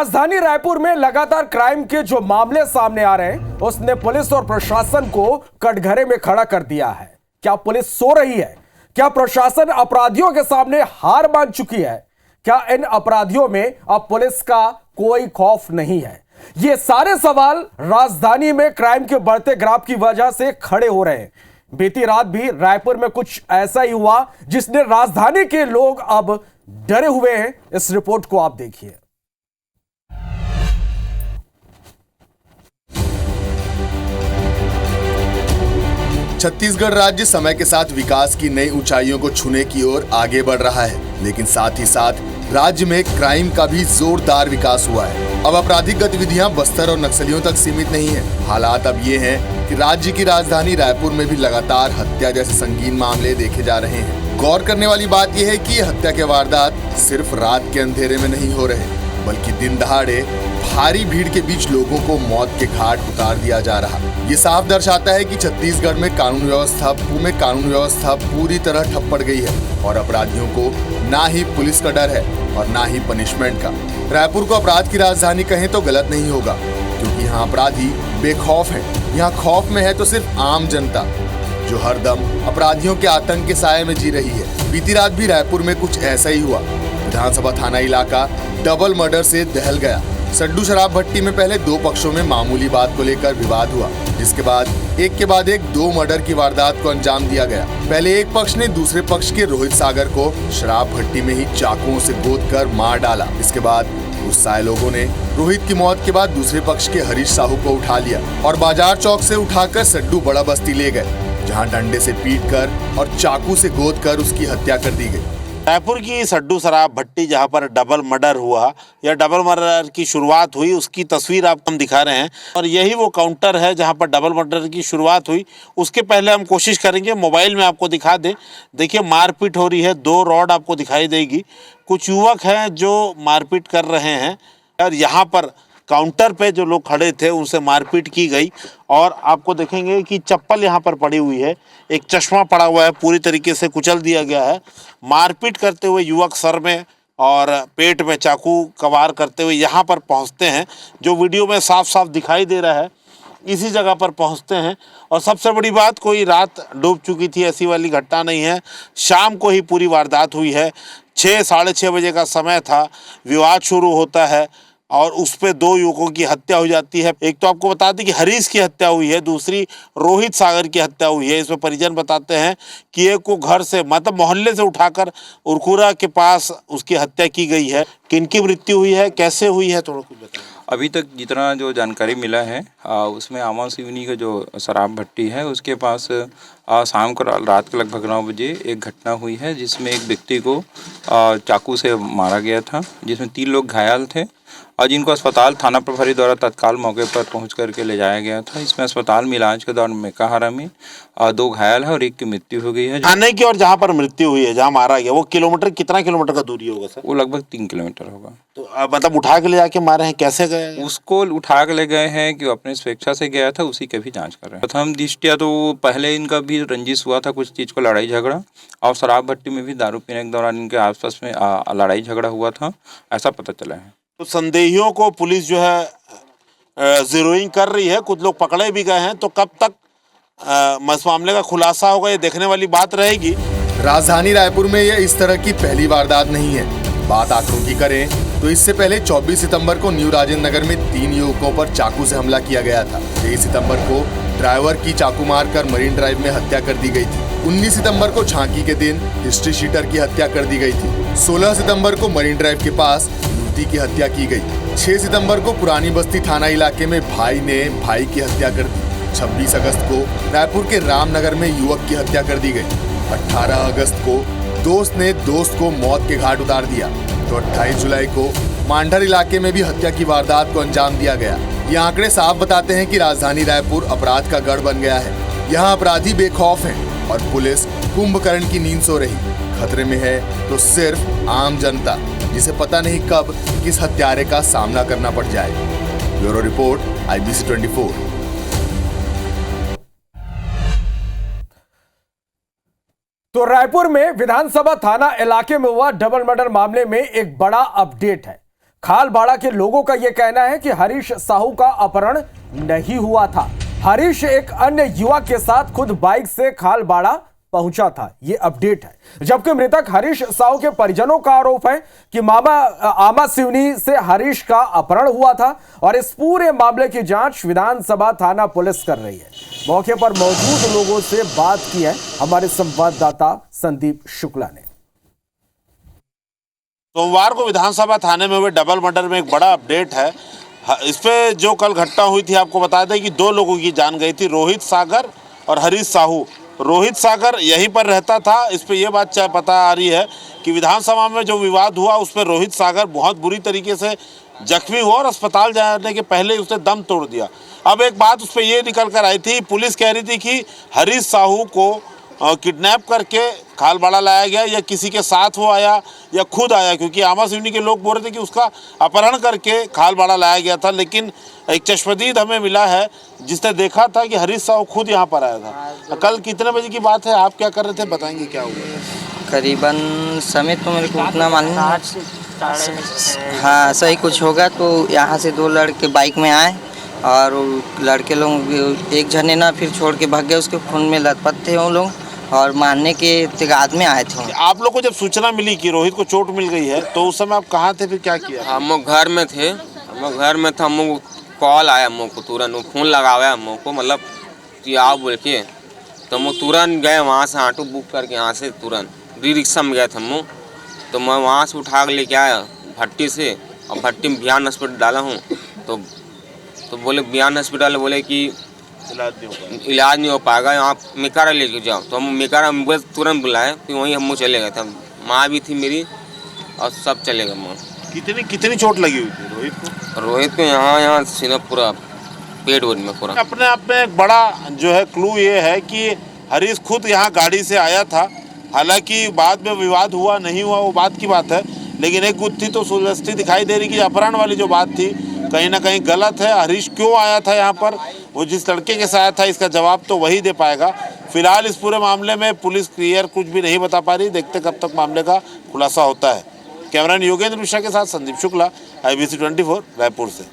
राजधानी रायपुर में लगातार क्राइम के जो मामले सामने आ रहे हैं, उसने पुलिस और प्रशासन को कटघरे में खड़ा कर दिया है। क्या पुलिस सो रही है? क्या प्रशासन अपराधियों के सामने हार मान चुकी है? क्या इन अपराधियों में अब पुलिस का कोई खौफ नहीं है? ये सारे सवाल राजधानी में क्राइम के बढ़ते ग्राफ की वजह से खड़े हो रहे हैं। बीती रात भी रायपुर में कुछ ऐसा ही हुआ जिसने राजधानी के लोग अब डरे हुए हैं। इस रिपोर्ट को आप देखिए। छत्तीसगढ़ राज्य समय के साथ विकास की नई ऊंचाइयों को छूने की ओर आगे बढ़ रहा है, लेकिन साथ ही साथ राज्य में क्राइम का भी जोरदार विकास हुआ है। अब आपराधिक गतिविधियां बस्तर और नक्सलियों तक सीमित नहीं है। हालात अब ये हैं कि राज्य की राजधानी रायपुर में भी लगातार हत्या जैसे संगीन मामले देखे जा रहे हैं। गौर करने वाली बात यह है कि ये हत्या के वारदात सिर्फ रात के अंधेरे में नहीं हो रहे, बल्कि दिन दहाड़े भारी भीड़ के बीच लोगों को मौत के घाट उतार दिया जा रहा। ये साफ दर्शाता है कि छत्तीसगढ़ में कानून व्यवस्था पूरी तरह ठप पड़ गई है और अपराधियों को ना ही पुलिस का डर है और ना ही पनिशमेंट का। रायपुर को अपराध की राजधानी कहें तो गलत नहीं होगा, क्योंकि यहाँ अपराधी बेखौफ हैं। यहाँ खौफ में है तो सिर्फ आम जनता, जो हरदम अपराधियों के आतंक के साए में जी रही है। बीती रात भी रायपुर में कुछ ऐसा ही हुआ। विधानसभा थाना इलाका डबल मर्डर से दहल गया। सड्डू शराब भट्टी में पहले दो पक्षों में मामूली बात को लेकर विवाद हुआ, जिसके बाद एक दो मर्डर की वारदात को अंजाम दिया गया। पहले एक पक्ष ने दूसरे पक्ष के रोहित सागर को शराब भट्टी में ही चाकुओं से गोदकर मार डाला। इसके बाद गुस्साए लोगों ने रोहित की मौत के बाद दूसरे पक्ष के हरीश साहू को उठा लिया और बाजार चौक से उठाकर सड्डू बड़ा बस्ती ले गए, जहां डंडे से पीटकर और चाकू से गोदकर उसकी हत्या कर दी गई। रायपुर की सड्डू शराब भट्टी जहां पर डबल मर्डर हुआ या डबल मर्डर की शुरुआत हुई, उसकी तस्वीर आपको हम दिखा रहे हैं और यही वो काउंटर है जहां पर डबल मर्डर की शुरुआत हुई। उसके पहले हम कोशिश करेंगे मोबाइल में आपको दिखा दें। देखिए मारपीट हो रही है, दो रॉड आपको दिखाई देगी। कुछ युवक हैं जो मारपीट कर रहे हैं और यहाँ पर काउंटर पे जो लोग खड़े थे उनसे मारपीट की गई और आपको देखेंगे कि चप्पल यहाँ पर पड़ी हुई है, एक चश्मा पड़ा हुआ है, पूरी तरीके से कुचल दिया गया है। मारपीट करते हुए युवक सर में और पेट में चाकू का वार करते हुए यहाँ पर पहुँचते हैं, जो वीडियो में साफ साफ दिखाई दे रहा है। इसी जगह पर पहुँचते हैं और सबसे बड़ी बात, कोई रात डूब चुकी थी ऐसी वाली घटना नहीं है। शाम को ही पूरी वारदात हुई है। 6-6:30 बजे का समय था। विवाद शुरू होता है और उस पे दो युवकों की हत्या हो जाती है। एक तो आपको बता दें कि हरीश की हत्या हुई है, दूसरी रोहित सागर की हत्या हुई है। इसमें परिजन बताते हैं कि एक को घर से मतलब मोहल्ले से उठाकर उरकुरा के पास उसकी हत्या की गई है। किनकी मृत्यु हुई है, कैसे हुई है, थोड़ा कुछ बताएं। अभी तक जितना जो जानकारी मिला है उसमें आमा सिवनी का जो शराब भट्टी है उसके पास शाम को रात के लगभग 9 बजे एक घटना हुई है, जिसमें एक व्यक्ति को चाकू से मारा गया था, जिसमें 3 लोग घायल थे और जिनको अस्पताल थाना प्रभारी द्वारा तत्काल मौके पर पहुंच करके ले जाया गया था। इसमें अस्पताल में इलाज के दौरान मेकाहारा में 2 घायल है और एक की मृत्यु हो गई है। थाने की और जहाँ पर मृत्यु हुई है, जहाँ मारा गया, वो कितना किलोमीटर का दूरी होगा सर? वो लगभग 3 किलोमीटर होगा। तो मतलब उठा के ले जाके मारे हैं, कैसे गए? उसको उठा के ले गए हैं कि वो अपने स्वेच्छा से गया था, उसी के भी जांच कर रहे हैं। प्रथम दृष्टया तो पहले इनका भी रंजिश हुआ था, कुछ चीज़ को लड़ाई झगड़ा, और शराब भट्टी में भी दारू पीने के दौरान इनके आपस में लड़ाई झगड़ा हुआ था, ऐसा पता चला है। तो संदेहियों को पुलिस जो है जीरोइंग कर रही है, कुछ लोग पकड़े भी गए हैं। तो कब तक इस मामले का खुलासा होगा, ये देखने वाली बात रहेगी। राजधानी रायपुर में यह इस तरह की पहली वारदात नहीं है। बात आंकड़ों की करें तो इससे पहले 24 सितंबर को न्यू राजेंद्र नगर में 3 युवकों पर चाकू से हमला किया गया था। 23 सितंबर को ड्राइवर की चाकू मारकर मरीन ड्राइव में हत्या कर दी गई थी। 19 सितंबर को झांकी के दिन हिस्ट्री शीटर की हत्या कर दी गई थी। 16 सितंबर को मरीन ड्राइव के पास युवती की हत्या की गई। 6 सितंबर को पुरानी बस्ती थाना इलाके में भाई ने भाई की हत्या कर दी। 26 अगस्त को रायपुर के रामनगर में युवक की हत्या कर दी गई। 18 अगस्त को दोस्त ने दोस्त को मौत के घाट उतार दिया। तो 28 जुलाई को मांडर इलाके में भी हत्या की वारदात को अंजाम दिया गया। ये आंकड़े साफ बताते हैं कि राजधानी रायपुर अपराध का गढ़ बन गया है। यहाँ अपराधी बेखौफ हैं और पुलिस कुंभकर्ण की नींद सो रही। खतरे में है तो सिर्फ आम जनता, जिसे पता नहीं कब किस हत्यारे का सामना करना पड़ जाए। Bureau report, IBC 24। तो रायपुर में विधानसभा थाना इलाके में हुआ डबल मर्डर मामले में एक बड़ा अपडेट है। खालबाड़ा के लोगों का यह कहना है कि हरीश साहू का अपहरण नहीं हुआ था। हरीश एक अन्य युवक के साथ खुद बाइक से खालबाड़ा पहुंचा था। यह अपडेट है। जबकि मृतक हरीश साहू के परिजनों का आरोप है कि मामा आमा सिवनी से हरीश का अपहरण हुआ था और इस पूरे मामले की जांच विधानसभा थाना पुलिस कर रही है। मौके पर मौजूद लोगों से बात की है हमारे संवाददाता संदीप शुक्ला ने। सोमवार को विधानसभा थाने में हुए डबल मर्डर में एक बड़ा अपडेट है। इस पे जो कल घटना हुई थी, आपको बता दें कि 2 लोगों की जान गई थी, रोहित सागर और हरीश साहू। रोहित सागर यहीं पर रहता था। इस पे ये बात पता आ रही है कि विधानसभा में जो विवाद हुआ उस पर रोहित सागर बहुत बुरी तरीके से जख्मी हुआ और अस्पताल जाने के पहले उसने दम तोड़ दिया। अब एक बात उस पर ये निकल कर आई थी, पुलिस कह रही थी कि हरीश साहू को किडनैप करके खालबाड़ा लाया गया या किसी के साथ वो आया या खुद आया, क्योंकि आमा सिवनी के लोग बोल रहे थे कि उसका अपहरण करके खालबाड़ा लाया गया था। लेकिन एक चश्मदीद हमें मिला है जिसने देखा था कि हरीश साहू खुद यहाँ पर आया था। कल कितने बजे की बात है, आप क्या कर रहे थे, बताएंगे क्या हुआ? करीबन समय तो मेरे को उतना मालूम नहीं, हाँ सही कुछ होगा। तो यहाँ से 2 लड़के बाइक में आए और लड़के लोग एक जने ना फिर छोड़ के भाग गए। उसके खून में लथपथ थे वो लोग और मारने के तिगाद में आए थे। आप लोग को जब सूचना मिली कि रोहित को चोट मिल गई है तो उस समय आप कहाँ थे, फिर क्या किया? हम लोग घर में थे, हम लोग कॉल आया, हम लोग को तुरंत फ़ोन लगाया हम लोग को, मतलब कि आओ बोल के। तो हम तुरंत गए वहाँ से, ऑटो बुक करके यहाँ से तुरंत रिक्शा में गए थे हम लोग। तो मैं वहाँ से उठा के लेके आया भट्टी से, और भट्टी में बिहान हॉस्पिटल डाला हूँ। तो बोले बिहान हॉस्पिटल बोले कि इलाज नहीं हो पाएगा, यहाँ मेकारा लेके जाओ। तो हम मेकारा एम्बुलेंस तुरंत बुलाए, फिर वहीं हम चले गए थे। माँ भी थी मेरी और सब चले गए। कितनी चोट लगी हुई थी रोहित को? रोहित को यहाँ सीना पूरा पेट में पूरा। अपने आप में एक बड़ा जो है क्लू ये है कि हरीश खुद यहाँ गाड़ी से आया था। हालांकि बाद में विवाद हुआ नहीं हुआ वो बात की बात है, लेकिन एक गुत्थी तो सुलझती दिखाई दे रही कि अपहरण वाली जो बात थी कहीं ना कहीं गलत है। हरीश क्यों आया था यहाँ पर, वो जिस लड़के के साथ था, इसका जवाब तो वही दे पाएगा। फिलहाल इस पूरे मामले में पुलिस क्लियर कुछ भी नहीं बता पा रही, देखते कब तक मामले का खुलासा होता है। कैमरामैन योगेंद्र मिश्रा के साथ संदीप शुक्ला, IBC 24 रायपुर से।